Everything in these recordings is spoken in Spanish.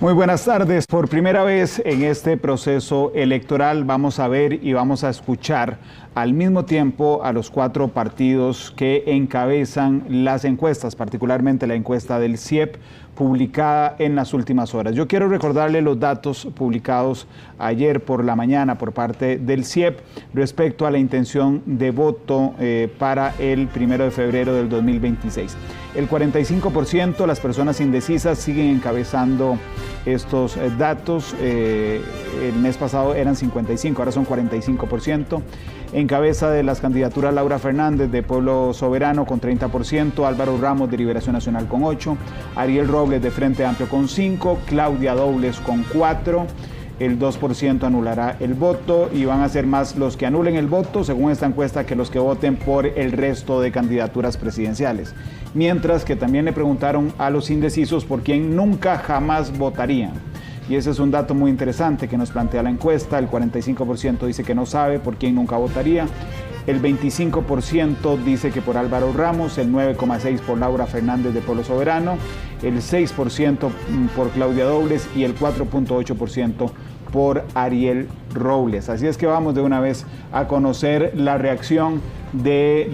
Muy buenas tardes. Por primera vez en este proceso electoral vamos a ver y vamos a escuchar al mismo tiempo a los 4 partidos que encabezan las encuestas, particularmente la encuesta del CIEP publicada en las últimas horas. Yo quiero recordarle los datos publicados ayer por la mañana por parte del CIEP respecto a la intención de voto para el 1 de febrero del 2026. El 45% de las personas indecisas siguen encabezando estos datos. El mes pasado eran 55, ahora son 45%. En cabeza de las candidaturas Laura Fernández de Pueblo Soberano con 30%, Álvaro Ramos de Liberación Nacional con 8%, Ariel Robles de Frente Amplio con 5%, Claudia Dobles con 4%. El 2% anulará el voto y van a ser más los que anulen el voto, según esta encuesta, que los que voten por el resto de candidaturas presidenciales. Mientras que también le preguntaron a los indecisos por quién nunca jamás votarían. Y ese es un dato muy interesante que nos plantea la encuesta. El 45% dice que no sabe por quién nunca votaría. El 25% dice que por Álvaro Ramos, el 9,6% por Laura Fernández de Pueblo Soberano, el 6% por Claudia Dobles y el 4,8% por Ariel Robles. Así es que vamos de una vez a conocer la reacción de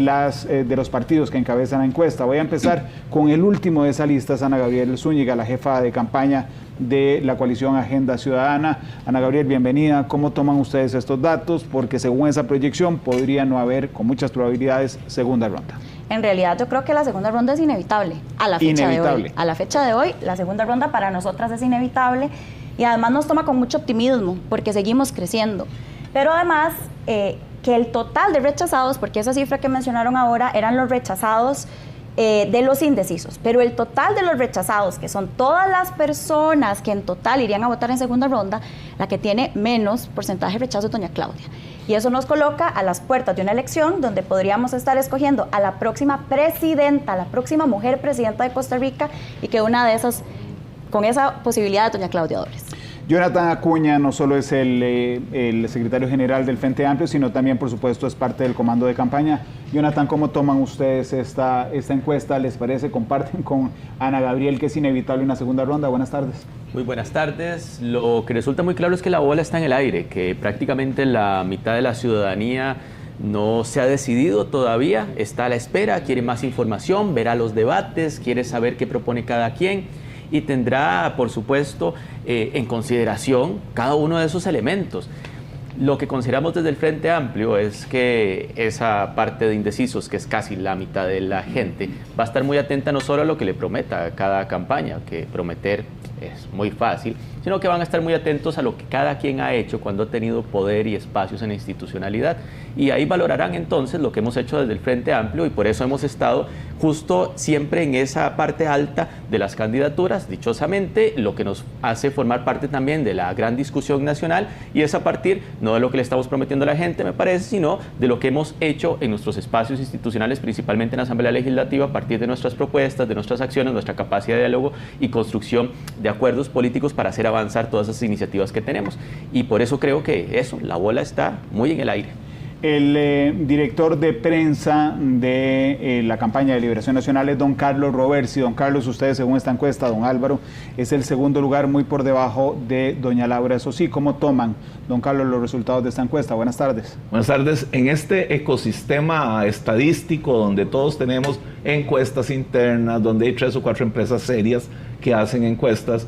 los partidos que encabezan la encuesta. Voy a empezar con el último de esa lista, es Ana Gabriel Zúñiga, la jefa de campaña de la coalición Agenda Ciudadana. Ana Gabriel, bienvenida. ¿Cómo toman ustedes estos datos? Porque según esa proyección podría no haber, con muchas probabilidades, segunda ronda. En realidad yo creo que la segunda ronda es inevitable a la fecha de hoy. A la fecha de hoy, la segunda ronda para nosotras es inevitable y además nos toma con mucho optimismo porque seguimos creciendo. Pero además que el total de rechazados, porque esa cifra que mencionaron ahora eran los rechazados de los indecisos, pero el total de los rechazados, que son todas las personas que en total irían a votar en segunda ronda, la que tiene menos porcentaje de rechazo es doña Claudia. Y eso nos coloca a las puertas de una elección donde podríamos estar escogiendo a la próxima presidenta, la próxima mujer presidenta de Costa Rica, y que una de esas, con esa posibilidad, de doña Claudia Dobles. Jonathan Acuña no solo es el secretario general del Frente Amplio, sino también, por supuesto, es parte del comando de campaña. Jonathan, ¿cómo toman ustedes esta encuesta? ¿Les parece? ¿Comparten con Ana Gabriel que es inevitable una segunda ronda? Buenas tardes. Muy buenas tardes. Lo que resulta muy claro es que la bola está en el aire, que prácticamente la mitad de la ciudadanía no se ha decidido todavía, está a la espera, quiere más información, verá los debates, quiere saber qué propone cada quien y tendrá, por supuesto, en consideración cada uno de esos elementos. Lo que consideramos desde el Frente Amplio es que esa parte de indecisos, que es casi la mitad de la gente, va a estar muy atenta no solo a lo que le prometa cada campaña, que prometer es muy fácil, sino que van a estar muy atentos a lo que cada quien ha hecho cuando ha tenido poder y espacios en la institucionalidad. Y ahí valorarán entonces lo que hemos hecho desde el Frente Amplio y por eso hemos estado justo siempre en esa parte alta de las candidaturas, dichosamente, lo que nos hace formar parte también de la gran discusión nacional y es a partir no de lo que le estamos prometiendo a la gente, me parece, sino de lo que hemos hecho en nuestros espacios institucionales, principalmente en la Asamblea Legislativa, a partir de nuestras propuestas, de nuestras acciones, nuestra capacidad de diálogo y construcción de acuerdos políticos para hacer avanzar todas esas iniciativas que tenemos. Y por eso creo que eso, la bola está muy en el aire. El director de prensa de la campaña de Liberación Nacional es don Carlos Roversi. Don Carlos, ustedes según esta encuesta, don Álvaro, es el segundo lugar muy por debajo de doña Laura. Eso sí, ¿cómo toman, don Carlos, los resultados de esta encuesta? Buenas tardes. Buenas tardes. En este ecosistema estadístico donde todos tenemos encuestas internas, donde hay 3 o 4 empresas serias que hacen encuestas,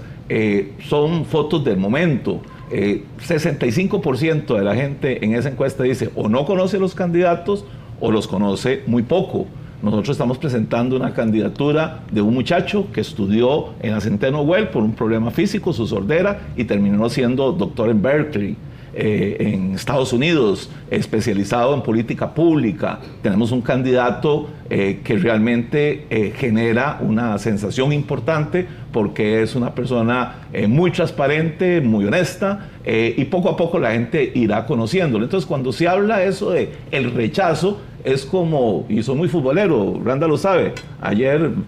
son fotos del momento. 65% de la gente en esa encuesta dice o no conoce los candidatos o los conoce muy poco. Nosotros estamos presentando una candidatura de un muchacho que estudió en la Centeno Well por un problema físico, su sordera, y terminó siendo doctor en Berkeley, en Estados Unidos, especializado en política pública. Tenemos un candidato que realmente genera una sensación importante porque es una persona muy transparente, muy honesta, y poco a poco la gente irá conociéndolo. Entonces, cuando se habla eso de el rechazo, es como, y soy muy futbolero, Randa lo sabe,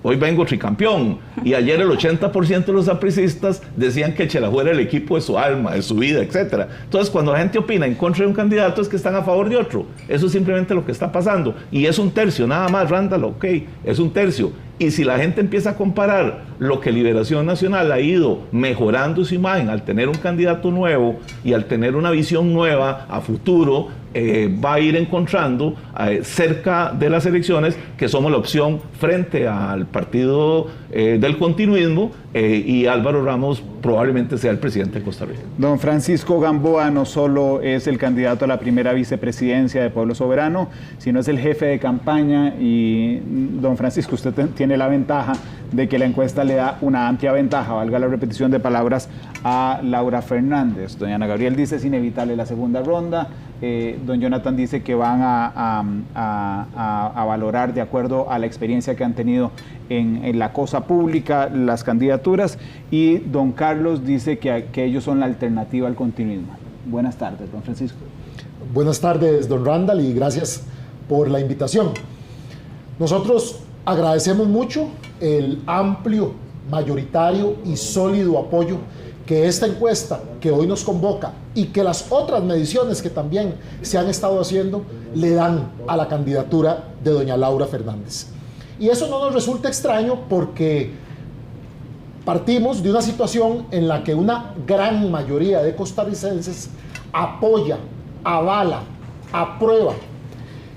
hoy vengo tricampeón, y ayer el 80% de los sapricistas decían que Chelajú era el equipo de su alma, de su vida, etc. Entonces, cuando la gente opina en contra de un candidato es que están a favor de otro. Eso es simplemente lo que está pasando. Y es un tercio, nada más, Randall, ok, es un tercio. Y si la gente empieza a comparar lo que Liberación Nacional ha ido mejorando su imagen al tener un candidato nuevo y al tener una visión nueva a futuro, va a ir encontrando cerca de las elecciones que somos la opción frente al partido del continuismo, y Álvaro Ramos probablemente sea el presidente de Costa Rica. Don Francisco Gamboa no solo es el candidato a la primera vicepresidencia de Pueblo Soberano, sino es el jefe de campaña, y don Francisco, usted tiene la ventaja de que la encuesta le da una amplia ventaja, valga la repetición de palabras, a Laura Fernández. Doña Ana Gabriel dice es inevitable la segunda ronda. Don Jonathan dice que van a valorar de acuerdo a la experiencia que han tenido en la cosa pública las candidaturas, y don Carlos dice que ellos son la alternativa al continuismo. Buenas tardes, don Francisco. Buenas tardes, don Randall, y gracias por la invitación. Nosotros agradecemos mucho el amplio, mayoritario y sólido apoyo que esta encuesta que hoy nos convoca y que las otras mediciones que también se han estado haciendo le dan a la candidatura de doña Laura Fernández. Y eso no nos resulta extraño porque partimos de una situación en la que una gran mayoría de costarricenses apoya, avala, aprueba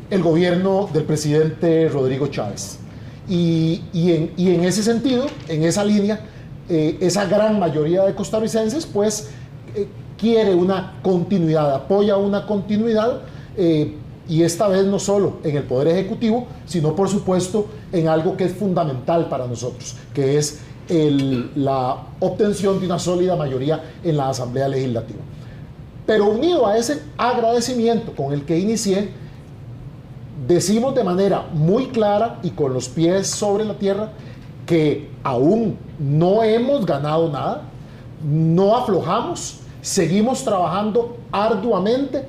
el gobierno del presidente Rodrigo Chávez. Y en ese sentido, en esa línea, esa gran mayoría de costarricenses pues quiere una continuidad, apoya una continuidad, y esta vez no solo en el Poder Ejecutivo, sino por supuesto en algo que es fundamental para nosotros, que es la obtención de una sólida mayoría en la Asamblea Legislativa. Pero unido a ese agradecimiento con el que inicié, decimos de manera muy clara y con los pies sobre la tierra que aún no hemos ganado nada, no aflojamos, seguimos trabajando arduamente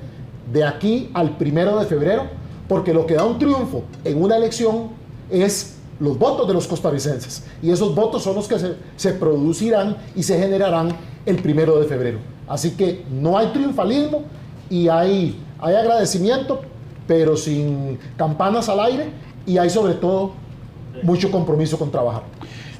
de aquí al 1 de febrero, porque lo que da un triunfo en una elección es los votos de los costarricenses, y esos votos son los que se producirán y se generarán el 1 de febrero. Así que no hay triunfalismo y hay agradecimiento, pero sin campanas al aire, y hay sobre todo mucho compromiso con trabajar.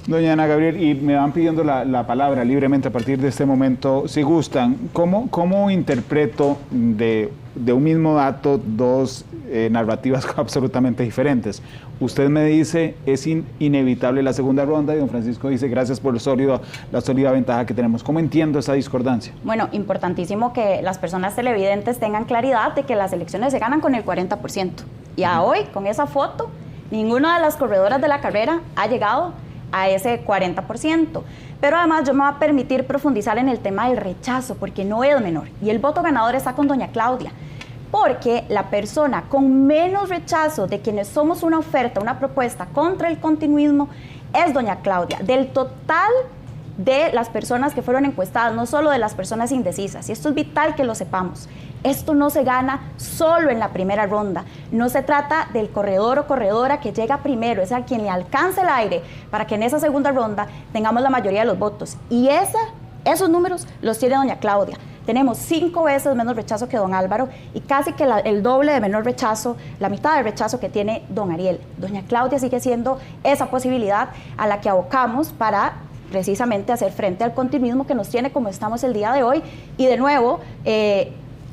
Doña Ana Gabriel, y me van pidiendo la palabra libremente a partir de este momento, si gustan, ¿cómo interpreto de un mismo dato dos narrativas absolutamente diferentes? Usted me dice, es inevitable la segunda ronda, y don Francisco dice, gracias por la sólida ventaja que tenemos. ¿Cómo entiendo esa discordancia? Bueno, importantísimo que las personas televidentes tengan claridad de que las elecciones se ganan con el 40%. Y a hoy, con esa foto, ninguna de las corredoras de la carrera ha llegado a ese 40%. Pero además yo me voy a permitir profundizar en el tema del rechazo, porque no es menor. Y el voto ganador está con doña Claudia, porque la persona con menos rechazo de quienes somos una oferta, una propuesta contra el continuismo, es doña Claudia. Del total de las personas que fueron encuestadas, no solo de las personas indecisas, y esto es vital que lo sepamos, esto no se gana solo en la primera ronda, no se trata del corredor o corredora que llega primero, es a quien le alcance el aire para que en esa segunda ronda tengamos la mayoría de los votos, y esos números los tiene doña Claudia. Tenemos 5 veces menos rechazo que don Álvaro y casi que el doble de menor rechazo, la mitad del rechazo que tiene don Ariel. Doña Claudia sigue siendo esa posibilidad a la que abocamos para precisamente hacer frente al continuismo que nos tiene como estamos el día de hoy. Y de nuevo,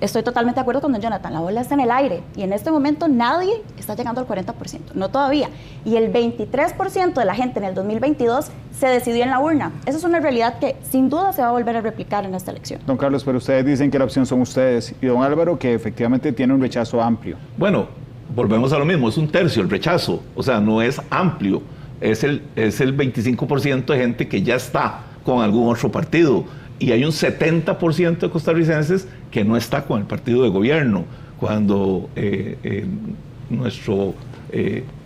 estoy totalmente de acuerdo con don Jonathan, la bola está en el aire y en este momento nadie está llegando al 40%, no todavía. Y el 23% de la gente en el 2022 se decidió en la urna. Esa es una realidad que sin duda se va a volver a replicar en esta elección. Don Carlos, pero ustedes dicen que la opción son ustedes, y don Álvaro que efectivamente tiene un rechazo amplio. Bueno, volvemos a lo mismo, es 1/3 el rechazo, o sea, no es amplio, es el 25% de gente que ya está con algún otro partido. Y hay un 70% de costarricenses que no está con el partido de gobierno. Cuando nuestro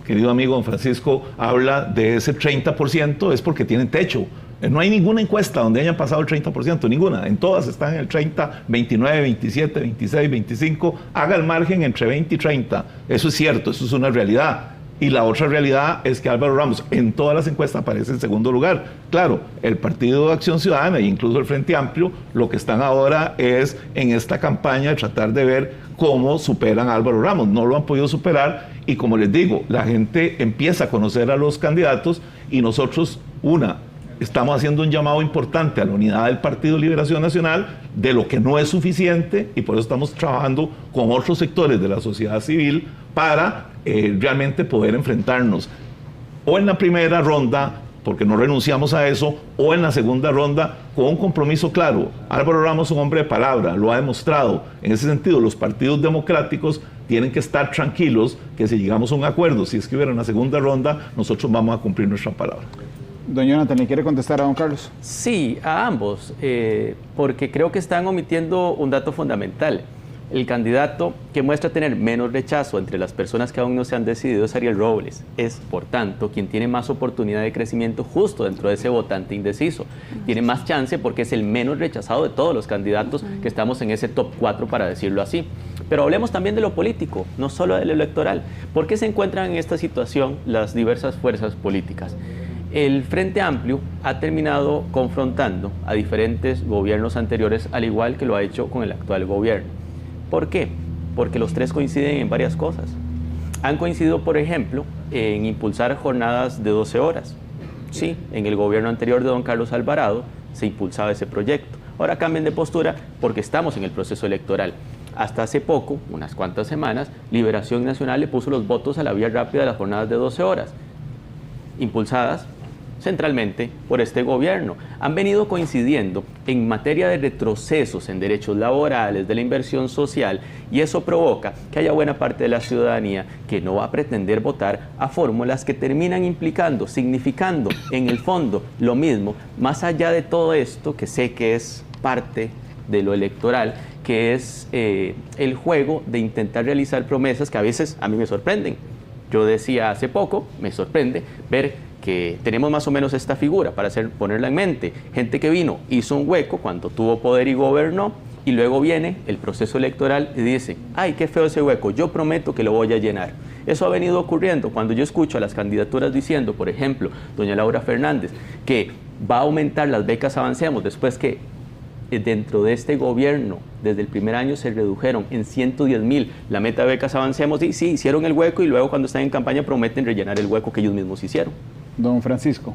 querido amigo don Francisco habla de ese 30%, es porque tienen techo. No hay ninguna encuesta donde hayan pasado el 30%, ninguna. En todas están en el 30, 29, 27, 26, 25. Haga el margen entre 20 y 30. Eso es cierto, eso es una realidad. Y la otra realidad es que Álvaro Ramos en todas las encuestas aparece en segundo lugar. Claro, el Partido de Acción Ciudadana e incluso el Frente Amplio lo que están ahora es en esta campaña de tratar de ver cómo superan a Álvaro Ramos. No lo han podido superar y como les digo, la gente empieza a conocer a los candidatos y nosotros, estamos haciendo un llamado importante a la unidad del Partido Liberación Nacional de lo que no es suficiente y por eso estamos trabajando con otros sectores de la sociedad civil para realmente poder enfrentarnos o en la primera ronda, porque no renunciamos a eso, o en la segunda ronda con un compromiso claro. Álvaro Ramos es un hombre de palabra, lo ha demostrado. En ese sentido, los partidos democráticos tienen que estar tranquilos que si llegamos a un acuerdo, si es que hubiera una segunda ronda, nosotros vamos a cumplir nuestra palabra. Don Jonathan, ¿le quiere contestar a don Carlos? Sí, a ambos, porque creo que están omitiendo un dato fundamental. El candidato que muestra tener menos rechazo entre las personas que aún no se han decidido es Ariel Robles. Es, por tanto, quien tiene más oportunidad de crecimiento justo dentro de ese votante indeciso. Tiene más chance porque es el menos rechazado de todos los candidatos que estamos en ese top 4, para decirlo así. Pero hablemos también de lo político, no solo de lo electoral. ¿Por qué se encuentran en esta situación las diversas fuerzas políticas? El Frente Amplio ha terminado confrontando a diferentes gobiernos anteriores, al igual que lo ha hecho con el actual gobierno. ¿Por qué? Porque los tres coinciden en varias cosas. Han coincidido, por ejemplo, en impulsar jornadas de 12 horas. Sí, en el gobierno anterior de don Carlos Alvarado se impulsaba ese proyecto. Ahora cambian de postura porque estamos en el proceso electoral. Hasta hace poco, unas cuantas semanas, Liberación Nacional le puso los votos a la vía rápida de las jornadas de 12 horas, impulsadas centralmente por este gobierno. Han venido coincidiendo en materia de retrocesos en derechos laborales, de la inversión social, y eso provoca que haya buena parte de la ciudadanía que no va a pretender votar a fórmulas que terminan implicando, significando en el fondo lo mismo, más allá de todo esto que sé que es parte de lo electoral, que es el juego de intentar realizar promesas que a veces a mí me sorprenden. Yo decía hace poco, me sorprende ver que tenemos más o menos esta figura para ponerla en mente. Gente que vino, hizo un hueco cuando tuvo poder y gobernó, y luego viene el proceso electoral y dice, ay, qué feo ese hueco, yo prometo que lo voy a llenar. Eso ha venido ocurriendo cuando yo escucho a las candidaturas diciendo, por ejemplo, doña Laura Fernández, que va a aumentar las becas Avancemos después que dentro de este gobierno, desde el primer año se redujeron en 110,000 la meta de becas Avancemos, y sí, hicieron el hueco y luego cuando están en campaña prometen rellenar el hueco que ellos mismos hicieron. Don Francisco.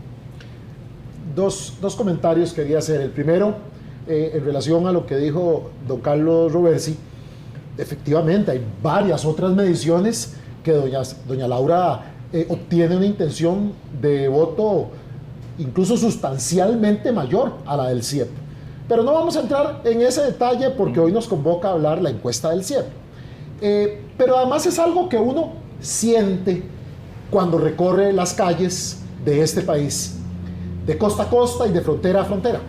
Dos comentarios quería hacer. El primero, en relación a lo que dijo don Carlos Roversi, efectivamente hay varias otras mediciones que doña Laura obtiene una intención de voto incluso sustancialmente mayor a la del CIEP. Pero no vamos a entrar en ese detalle porque hoy nos convoca a hablar la encuesta del CIEP. Pero además es algo que uno siente cuando recorre las calles de este país, de costa a costa y de frontera a frontera.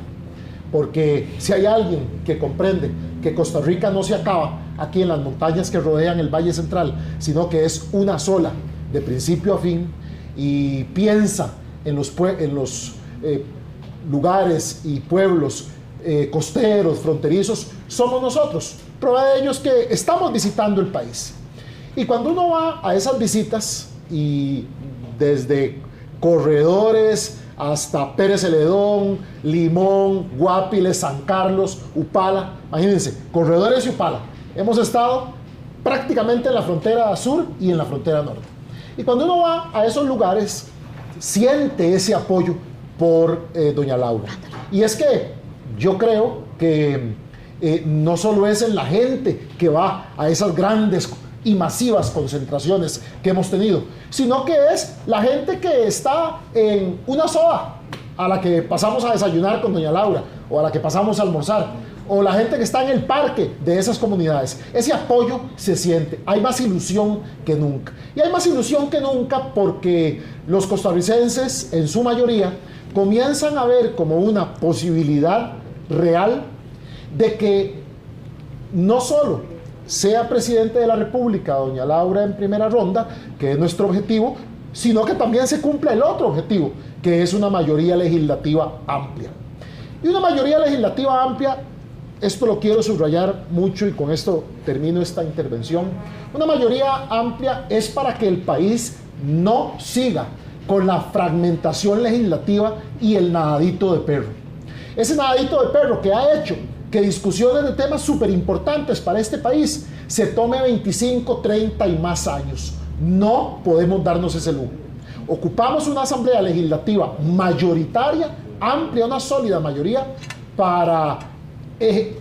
Porque si hay alguien que comprende que Costa Rica no se acaba aquí en las montañas que rodean el Valle Central, sino que es una sola, de principio a fin, y piensa en los lugares y pueblos costeros, fronterizos, somos nosotros, prueba de ellos que estamos visitando el país. Y cuando uno va a esas visitas, y desde Corredores hasta Pérez Celedón, Limón, Guapiles, San Carlos, Upala, imagínense, Corredores y Upala, hemos estado prácticamente en la frontera sur y en la frontera norte. Y cuando uno va a esos lugares, siente ese apoyo por doña Laura. Y es que yo creo que no solo es en la gente que va a esas grandes y masivas concentraciones que hemos tenido, sino que es la gente que está en una soda a la que pasamos a desayunar con doña Laura, o a la que pasamos a almorzar, o la gente que está en el parque de esas comunidades. Ese apoyo se siente, hay más ilusión que nunca. Y hay más ilusión que nunca porque los costarricenses, en su mayoría, comienzan a ver como una posibilidad real de que no solo sea presidente de la República doña Laura en primera ronda, que es nuestro objetivo, sino que también se cumpla el otro objetivo, que es una mayoría legislativa amplia. Y una mayoría legislativa amplia, esto lo quiero subrayar mucho y con esto termino esta intervención, una mayoría amplia es para que el país no siga con la fragmentación legislativa y el nadadito de perro. Ese nadadito de perro que ha hecho que discusiones de temas súper importantes para este país se tome 25, 30 y más años. No podemos darnos ese lujo. Ocupamos una asamblea legislativa mayoritaria, amplia, una sólida mayoría, para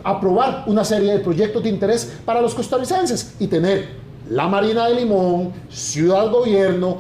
aprobar una serie de proyectos de interés para los costarricenses y tener la Marina de Limón, Ciudad Gobierno,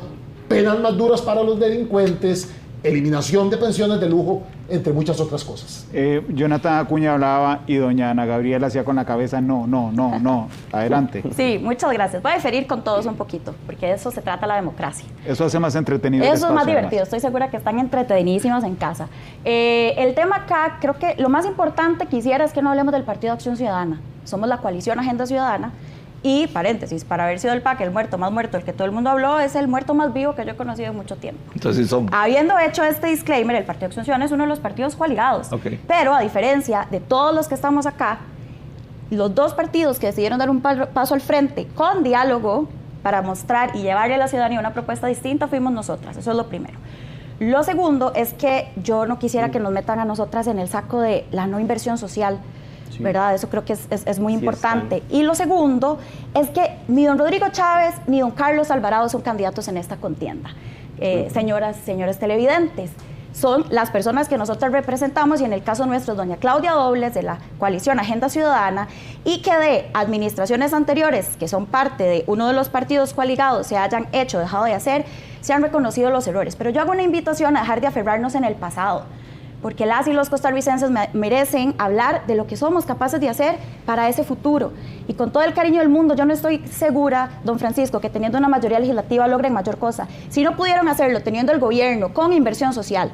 penas más duras para los delincuentes, eliminación de pensiones de lujo, entre muchas otras cosas. Jonathan Acuña hablaba y doña Ana Gabriela hacía con la cabeza no. Adelante. Sí, muchas gracias. Voy a diferir con todos un poquito, porque de eso se trata la democracia. Eso hace más entretenido. Eso es más divertido. Estoy segura que están entretenidísimos en casa. El tema acá, creo que lo más importante quisiera es que no hablemos del Partido Acción Ciudadana. Somos la coalición Agenda Ciudadana. Y, paréntesis, para haber sido el PAC, el muerto más muerto, el que todo el mundo habló, es el muerto más vivo que yo he conocido en mucho tiempo. Entonces son... Habiendo hecho este disclaimer, el Partido Acción Ciudadana es uno de los partidos coaligados. Okay. Pero, a diferencia de todos los que estamos acá, los dos partidos que decidieron dar un paso al frente con diálogo para mostrar y llevarle a la ciudadanía una propuesta distinta fuimos nosotras. Eso es lo primero. Lo segundo es que yo no quisiera que nos metan a nosotras en el saco de la no inversión social. Sí. ¿Verdad? Eso creo que es muy importante. Y lo segundo es que ni don Rodrigo Chávez ni don Carlos Alvarado son candidatos en esta contienda. Señoras, señores televidentes, son las personas que nosotros representamos, y en el caso nuestro, doña Claudia Dobles, de la coalición Agenda Ciudadana, y que de administraciones anteriores, que son parte de uno de los partidos coaligados, se hayan hecho, dejado de hacer, se han reconocido los errores. Pero yo hago una invitación a dejar de aferrarnos en el pasado, porque las y los costarricenses merecen hablar de lo que somos capaces de hacer para ese futuro. Y con todo el cariño del mundo, yo no estoy segura, don Francisco, que teniendo una mayoría legislativa logren mayor cosa. Si no pudieron hacerlo teniendo el gobierno con inversión social,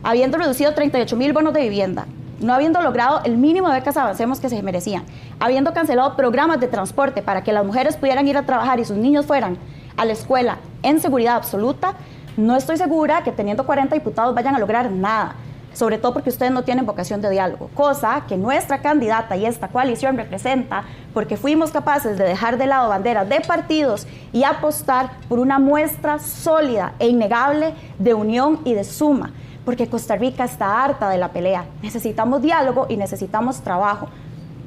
habiendo reducido 38,000 bonos de vivienda, no habiendo logrado el mínimo de becas Avancemos que se merecían, habiendo cancelado programas de transporte para que las mujeres pudieran ir a trabajar y sus niños fueran a la escuela en seguridad absoluta, no estoy segura que teniendo 40 diputados vayan a lograr nada. Sobre todo porque ustedes no tienen vocación de diálogo, cosa que nuestra candidata y esta coalición representa, porque fuimos capaces de dejar de lado banderas de partidos y apostar por una muestra sólida e innegable de unión y de suma, porque Costa Rica está harta de la pelea. Necesitamos diálogo y necesitamos trabajo.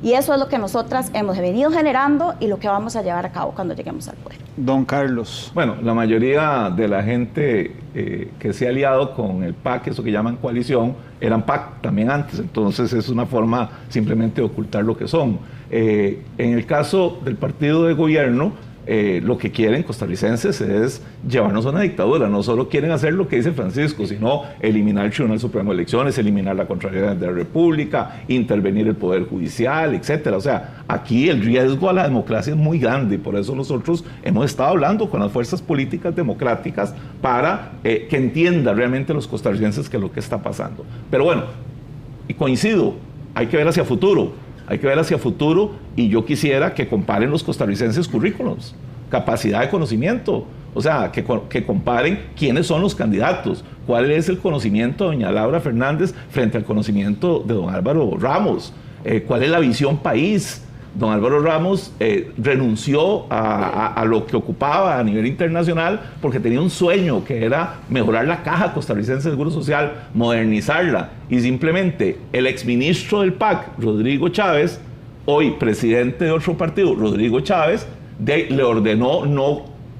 Y eso es lo que nosotras hemos venido generando y lo que vamos a llevar a cabo cuando lleguemos al poder. Don Carlos. Bueno, la mayoría de la gente que se ha aliado con el PAC, eso que llaman coalición, eran PAC también antes, entonces es una forma simplemente de ocultar lo que son. En el caso del partido de gobierno, lo que quieren costarricenses es llevarnos a una dictadura. No solo quieren hacer lo que dice Francisco, sino eliminar el Tribunal Supremo de Elecciones, eliminar la Contraloría de la República, intervenir el Poder Judicial, etcétera. O sea, aquí el riesgo a la democracia es muy grande y por eso nosotros hemos estado hablando con las fuerzas políticas democráticas para que entiendan realmente los costarricenses qué es lo que está pasando. Pero bueno, y coincido, hay que ver hacia futuro. Hay que ver hacia futuro y yo quisiera que comparen los costarricenses currículos, capacidad de conocimiento, o sea, que comparen quiénes son los candidatos, cuál es el conocimiento de doña Laura Fernández frente al conocimiento de don Álvaro Ramos, cuál es la visión país. Don Álvaro Ramos renunció a lo que ocupaba a nivel internacional porque tenía un sueño que era mejorar la caja costarricense de Seguro Social, modernizarla, y simplemente el exministro del PAC, Rodrigo Chávez, hoy presidente de otro partido, Rodrigo Chávez, le ordenó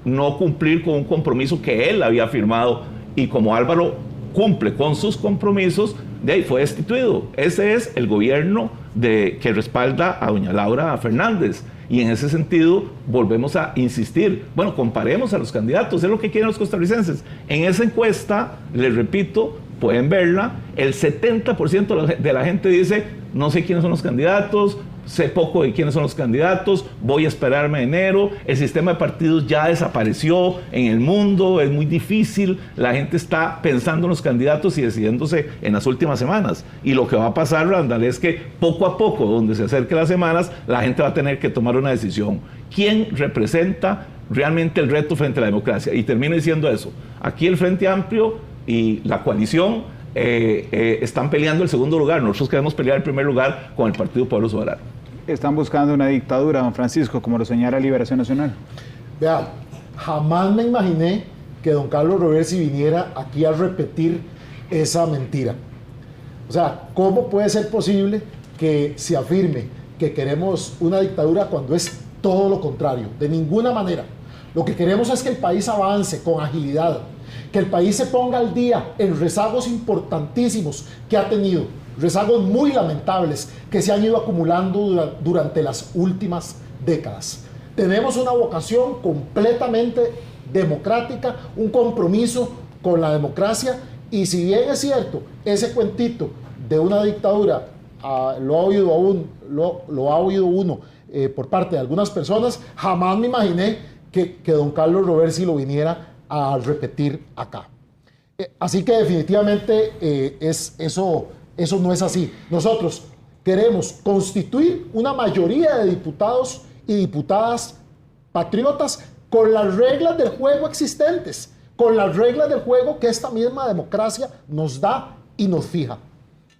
no cumplir con un compromiso que él había firmado, y como Álvaro cumple con sus compromisos, de ahí fue destituido. Ese es el gobierno que respalda a doña Laura Fernández. Y en ese sentido volvemos a insistir, bueno, comparemos a los candidatos, es lo que quieren los costarricenses. En esa encuesta, les repito, pueden verla, el 70% de la gente dice, no sé quiénes son los candidatos, sé poco de quiénes son los candidatos, voy a esperarme a enero, el sistema de partidos ya desapareció en el mundo, es muy difícil, la gente está pensando en los candidatos y decidiéndose en las últimas semanas. Y lo que va a pasar, Randall, es que poco a poco, donde se acerquen las semanas, la gente va a tener que tomar una decisión. ¿Quién representa realmente el reto frente a la democracia? Y termino diciendo eso, aquí el Frente Amplio y la coalición están peleando el segundo lugar, nosotros queremos pelear el primer lugar con el Partido Pueblo Soberano. Están buscando una dictadura, don Francisco, como lo señala Liberación Nacional. Vea, jamás me imaginé que don Carlos Roversi viniera aquí a repetir esa mentira. O sea, ¿cómo puede ser posible que se afirme que queremos una dictadura cuando es todo lo contrario? De ninguna manera. Lo que queremos es que el país avance con agilidad, que el país se ponga al día en rezagos importantísimos que ha tenido, rezagos muy lamentables que se han ido acumulando durante las últimas décadas. Tenemos una vocación completamente democrática, un compromiso con la democracia, y si bien es cierto, ese cuentito de una dictadura lo ha oído uno por parte de algunas personas, jamás me imaginé que don Carlos Roversi lo viniera a repetir acá. Así que definitivamente eso no es así. Nosotros queremos constituir una mayoría de diputados y diputadas patriotas con las reglas del juego existentes, con las reglas del juego que esta misma democracia nos da y nos fija.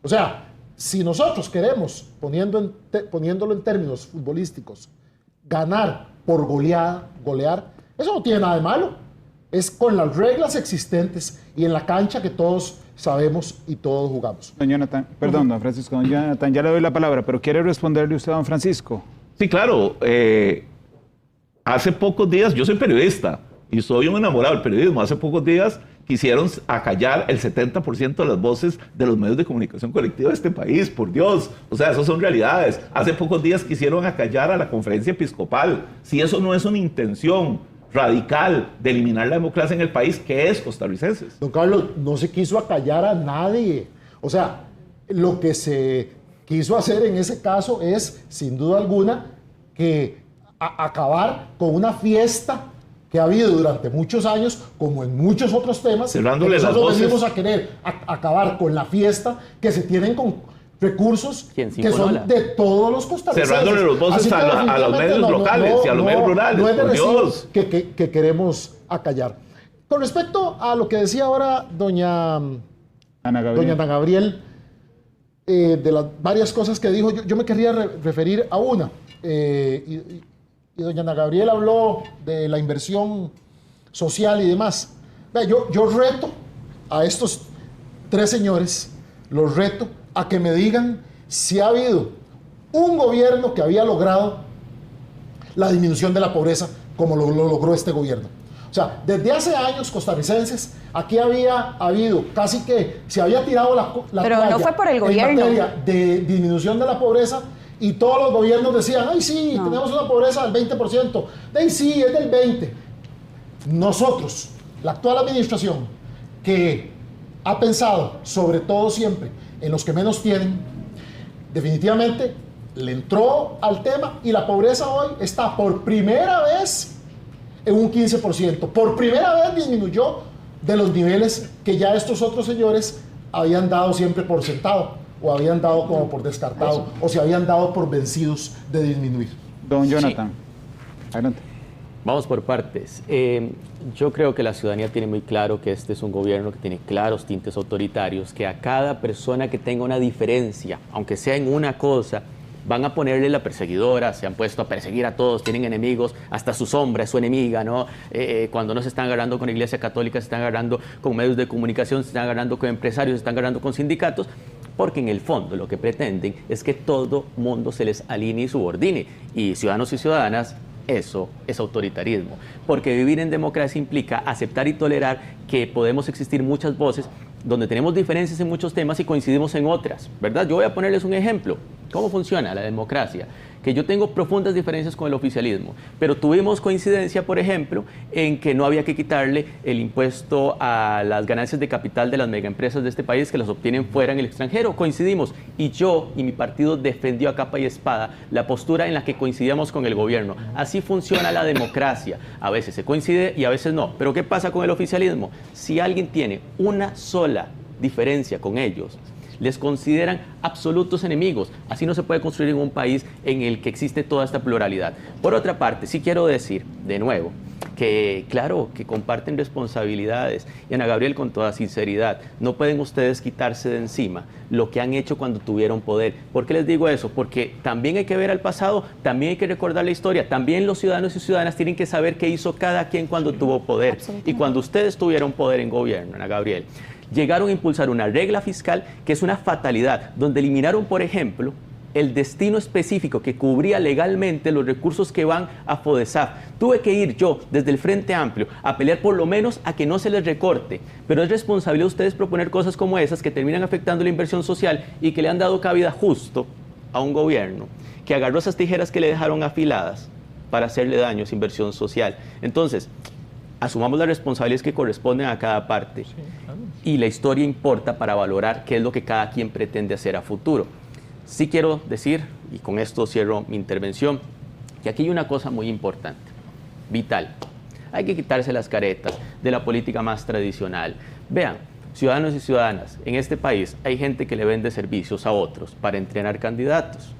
O sea, si nosotros queremos, poniéndolo en términos futbolísticos, ganar por golear, eso no tiene nada de malo. Es con las reglas existentes y en la cancha que todos sabemos y todos jugamos. Don Jonathan, perdón, don Francisco, don Jonathan, ya le doy la palabra, pero ¿quiere responderle usted a don Francisco? Sí, claro. Hace pocos días, yo soy periodista y soy un enamorado del periodismo. Hace pocos días quisieron acallar el 70% de las voces de los medios de comunicación colectiva de este país, por Dios. O sea, eso son realidades. Hace pocos días quisieron acallar a la conferencia episcopal. Si eso no es una intención radical de eliminar la democracia en el país, ¿qué es costarricenses? Don Carlos, no se quiso acallar a nadie. O sea, lo que se quiso hacer en ese caso es, sin duda alguna, que acabar con una fiesta que ha habido durante muchos años, como en muchos otros temas. Cerrándole las nosotros voces. venimos a querer acabar con la fiesta que se tienen con recursos que son de todos los costarricenses. Cerrándole los voces a los medios locales y a los medios rurales. No es de por Dios. que queremos acallar. Con respecto a lo que decía ahora doña Ana Gabriel, de las varias cosas que dijo, yo me querría referir a una. Y doña Ana Gabriel habló de la inversión social y demás. Vea, yo reto a estos tres señores, los reto a que me digan si ha habido un gobierno que había logrado la disminución de la pobreza como lo logró este gobierno. O sea, desde hace años costarricenses, aquí había habido casi que se había tirado la Pero toalla no fue por el gobierno. en materia de disminución de la pobreza, y todos los gobiernos decían, ay sí, tenemos una pobreza del 20%, ay sí, es del 20%. Nosotros, la actual administración, que ha pensado sobre todo siempre en los que menos tienen, definitivamente le entró al tema y la pobreza hoy está por primera vez en un 15%. Por primera vez disminuyó de los niveles que ya estos otros señores habían dado siempre por sentado, o habían dado como por descartado, o se habían dado por vencidos de disminuir. Don Jonathan, adelante. Vamos por partes. Yo creo que la ciudadanía tiene muy claro que este es un gobierno que tiene claros tintes autoritarios, que a cada persona que tenga una diferencia, aunque sea en una cosa, van a ponerle la perseguidora, se han puesto a perseguir a todos, tienen enemigos, hasta su sombra es su enemiga, ¿no? Cuando no se están agarrando con la Iglesia Católica, se están agarrando con medios de comunicación, se están agarrando con empresarios, se están agarrando con sindicatos, porque en el fondo lo que pretenden es que todo mundo se les alinee y subordine, y ciudadanos y ciudadanas, eso es autoritarismo, porque vivir en democracia implica aceptar y tolerar que podemos existir muchas voces donde tenemos diferencias en muchos temas y coincidimos en otras, ¿verdad? Yo voy a ponerles un ejemplo. ¿Cómo funciona la democracia? Que yo tengo profundas diferencias con el oficialismo, pero tuvimos coincidencia, por ejemplo, en que no había que quitarle el impuesto a las ganancias de capital de las megaempresas de este país que las obtienen fuera en el extranjero. Coincidimos y yo y mi partido defendió a capa y espada la postura en la que coincidíamos con el gobierno. Así funciona la democracia. A veces se coincide y a veces no. Pero ¿qué pasa con el oficialismo? Si alguien tiene una sola diferencia con ellos, les consideran absolutos enemigos. Así no se puede construir en un país en el que existe toda esta pluralidad. Por otra parte, sí quiero decir, de nuevo, que, claro, que comparten responsabilidades. Y Ana Gabriel, con toda sinceridad, no pueden ustedes quitarse de encima lo que han hecho cuando tuvieron poder. ¿Por qué les digo eso? Porque también hay que ver al pasado, también hay que recordar la historia, también los ciudadanos y ciudadanas tienen que saber qué hizo cada quien cuando tuvo poder. Y cuando ustedes tuvieron poder en gobierno, Ana Gabriel, llegaron a impulsar una regla fiscal que es una fatalidad, donde eliminaron, por ejemplo, el destino específico que cubría legalmente los recursos que van a FODESAF. Tuve que ir yo, desde el Frente Amplio, a pelear por lo menos a que no se les recorte, pero es responsabilidad de ustedes proponer cosas como esas que terminan afectando la inversión social y que le han dado cabida justo a un gobierno que agarró esas tijeras que le dejaron afiladas para hacerle daño a esa inversión social. Entonces, asumamos las responsabilidades que corresponden a cada parte. Sí, claro. Y la historia importa para valorar qué es lo que cada quien pretende hacer a futuro. Sí quiero decir, y con esto cierro mi intervención, que aquí hay una cosa muy importante, vital. Hay que quitarse las caretas de la política más tradicional. Vean, ciudadanos y ciudadanas, en este país hay gente que le vende servicios a otros para entrenar candidatos,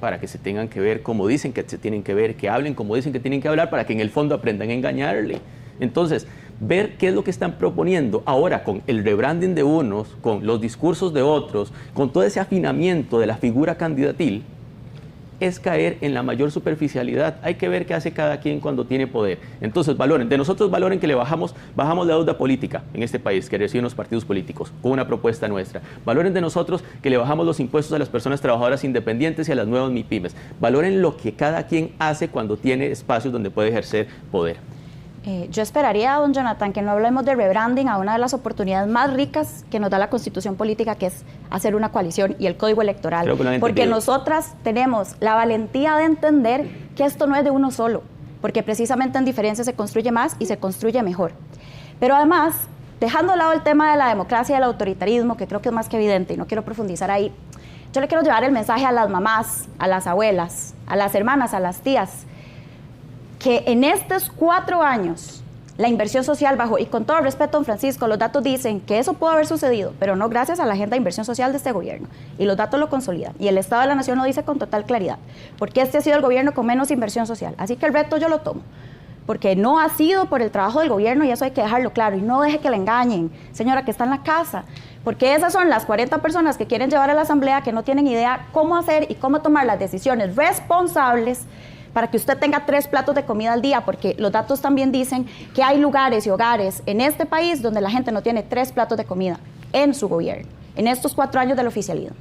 para que se tengan que ver como dicen que se tienen que ver, que hablen como dicen que tienen que hablar, para que en el fondo aprendan a engañarle. Entonces, ver qué es lo que están proponiendo ahora con el rebranding de unos, con los discursos de otros, con todo ese afinamiento de la figura candidatil, es caer en la mayor superficialidad. Hay que ver qué hace cada quien cuando tiene poder. Entonces, valoren, de nosotros valoren que le bajamos la deuda política en este país que reciben los partidos políticos, con una propuesta nuestra. Valoren de nosotros que le bajamos los impuestos a las personas trabajadoras independientes y a las nuevas MIPYMES. Valoren lo que cada quien hace cuando tiene espacios donde puede ejercer poder. Yo esperaría, don Jonathan, que no hablemos de rebranding a una de las oportunidades más ricas que nos da la Constitución Política, que es hacer una coalición y el Código Electoral. Porque nosotras tenemos la valentía de entender que esto no es de uno solo, porque precisamente en diferencia se construye más y se construye mejor. Pero además, dejando de lado el tema de la democracia y el autoritarismo, que creo que es más que evidente y no quiero profundizar ahí, yo le quiero llevar el mensaje a las mamás, a las abuelas, a las hermanas, a las tías, que en estos 4 años la inversión social bajó, y con todo el respeto, don Francisco, los datos dicen que eso pudo haber sucedido, pero no gracias a la agenda de inversión social de este gobierno, y los datos lo consolidan, y el Estado de la Nación lo dice con total claridad, porque este ha sido el gobierno con menos inversión social, así que el reto yo lo tomo, porque no ha sido por el trabajo del gobierno, y eso hay que dejarlo claro, y no deje que le engañen, señora que está en la casa, porque esas son las 40 personas que quieren llevar a la asamblea, que no tienen idea cómo hacer y cómo tomar las decisiones responsables para que usted tenga 3 platos de comida al día, porque los datos también dicen que hay lugares y hogares en este país donde la gente no tiene 3 platos de comida en su gobierno, en estos 4 años del oficialismo.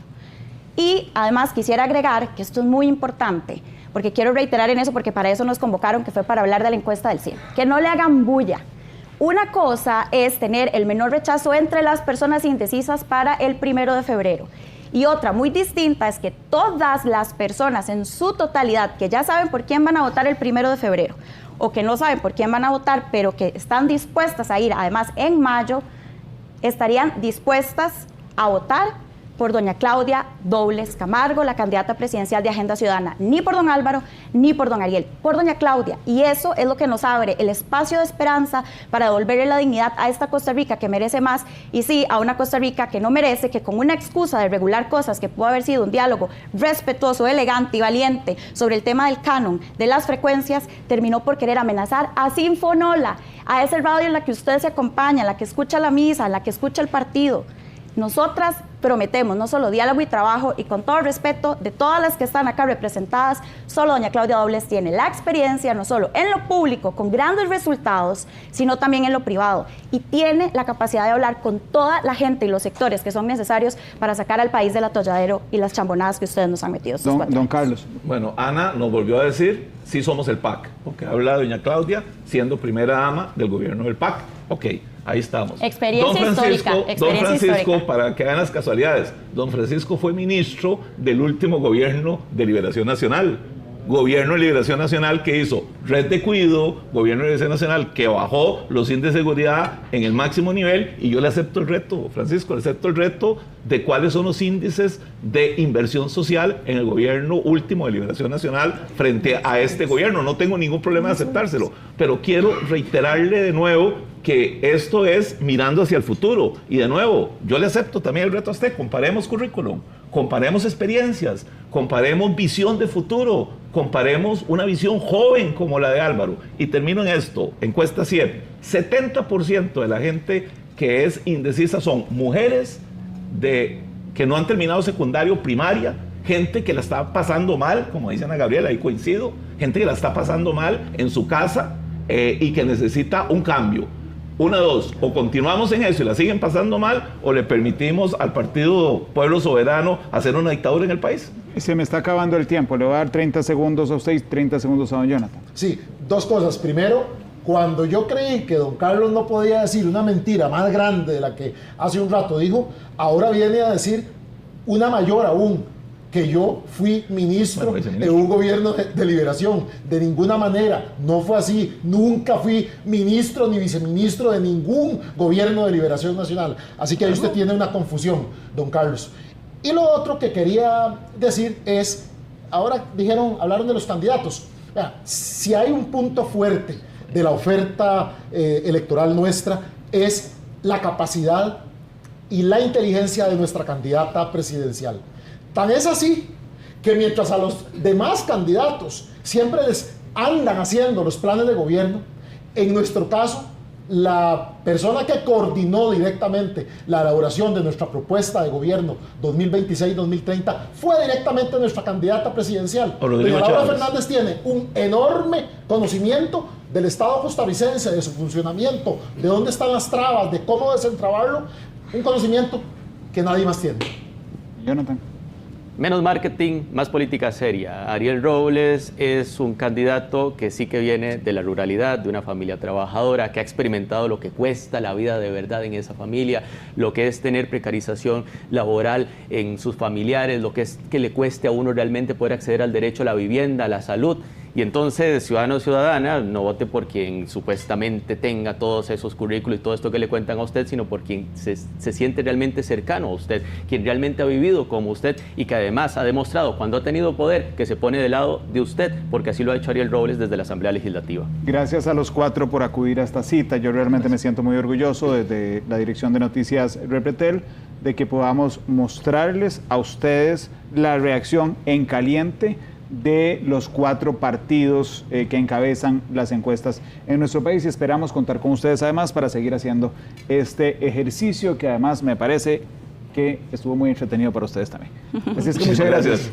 Y además quisiera agregar que esto es muy importante, porque quiero reiterar en eso, porque para eso nos convocaron, que fue para hablar de la encuesta del CIE, que no le hagan bulla. Una cosa es tener el menor rechazo entre las personas indecisas para el 1 de febrero. Y otra muy distinta es que todas las personas en su totalidad que ya saben por quién van a votar el 1 de febrero o que no saben por quién van a votar, pero que están dispuestas a ir, además en mayo, estarían dispuestas a votar por doña Claudia Dobles Camargo, la candidata presidencial de Agenda Ciudadana, ni por don Álvaro, ni por don Ariel, por doña Claudia. Y eso es lo que nos abre el espacio de esperanza para devolverle la dignidad a esta Costa Rica que merece más, y sí, a una Costa Rica que no merece que con una excusa de regular cosas que pudo haber sido un diálogo respetuoso, elegante y valiente sobre el tema del canon, de las frecuencias, terminó por querer amenazar a Sinfonola, a esa radio en la que usted se acompaña, en la que escucha la misa, en la que escucha el partido. Nosotras prometemos no solo diálogo y trabajo, y con todo el respeto de todas las que están acá representadas, solo doña Claudia Dobles tiene la experiencia no solo en lo público con grandes resultados, sino también en lo privado, y tiene la capacidad de hablar con toda la gente y los sectores que son necesarios para sacar al país del atolladero y las chambonadas que ustedes nos han metido. Don Carlos. Bueno, Ana nos volvió a decir, sí somos el PAC, porque habla doña Claudia siendo primera dama del gobierno del PAC. Ok, ahí estamos. Experiencia histórica. Don Francisco, para que hagan las casualidades, don Francisco fue ministro del último gobierno de Liberación Nacional. Gobierno de Liberación Nacional que hizo red de cuido, Gobierno de Liberación Nacional que bajó los índices de seguridad en el máximo nivel, y yo le acepto el reto, Francisco, le acepto el reto de cuáles son los índices de inversión social en el gobierno último de Liberación Nacional frente a este gobierno. No tengo ningún problema de aceptárselo, pero quiero reiterarle de nuevo que esto es mirando hacia el futuro. Y de nuevo, yo le acepto también el reto a usted, comparemos currículum, comparemos experiencias, comparemos visión de futuro. comparemos una visión joven como la de Álvaro. Y termino en esto, encuesta CIEP, 70% de la gente que es indecisa son mujeres que no han terminado secundario, primaria, gente que la está pasando mal, como dice Ana Gabriela, ahí coincido, gente que la está pasando mal en su casa y que necesita un cambio. Una de dos, o continuamos en eso y la siguen pasando mal, o le permitimos al Partido Pueblo Soberano hacer una dictadura en el país. Se me está acabando el tiempo, le voy a dar 30 segundos a usted y 30 segundos a don Jonathan. Sí, dos cosas. Primero, cuando yo creí que don Carlos no podía decir una mentira más grande de la que hace un rato dijo, ahora viene a decir una mayor aún, que yo fui ministro de un gobierno de liberación. De ninguna manera, no fue así. Nunca fui ministro ni viceministro de ningún gobierno de liberación nacional. Así que ahí usted tiene una confusión, don Carlos. Y lo otro que quería decir es, ahora hablaron de los candidatos. Vea, si hay un punto fuerte de la oferta electoral nuestra, es la capacidad y la inteligencia de nuestra candidata presidencial. Tan es así que mientras a los demás candidatos siempre les andan haciendo los planes de gobierno, en nuestro caso, la persona que coordinó directamente la elaboración de nuestra propuesta de gobierno 2026-2030 fue directamente nuestra candidata presidencial. Doña Laura Fernández tiene un enorme conocimiento del Estado costarricense, de su funcionamiento, de dónde están las trabas, de cómo desentrabarlo, un conocimiento que nadie más tiene. Jonathan. Menos marketing, más política seria. Ariel Robles es un candidato que sí que viene de la ruralidad, de una familia trabajadora, que ha experimentado lo que cuesta la vida de verdad en esa familia, lo que es tener precarización laboral en sus familiares, lo que es que le cueste a uno realmente poder acceder al derecho a la vivienda, a la salud. Y entonces, ciudadano o ciudadana, no vote por quien supuestamente tenga todos esos currículos y todo esto que le cuentan a usted, sino por quien se siente realmente cercano a usted, quien realmente ha vivido como usted y que además ha demostrado cuando ha tenido poder que se pone del lado de usted, porque así lo ha hecho Ariel Robles desde la Asamblea Legislativa. Gracias a los cuatro por acudir a esta cita. Yo realmente me siento muy orgulloso desde la Dirección de Noticias Repretel de que podamos mostrarles a ustedes la reacción en caliente de los cuatro partidos que encabezan las encuestas en nuestro país, y esperamos contar con ustedes además para seguir haciendo este ejercicio que además me parece que estuvo muy entretenido para ustedes también. Así es que muchas gracias.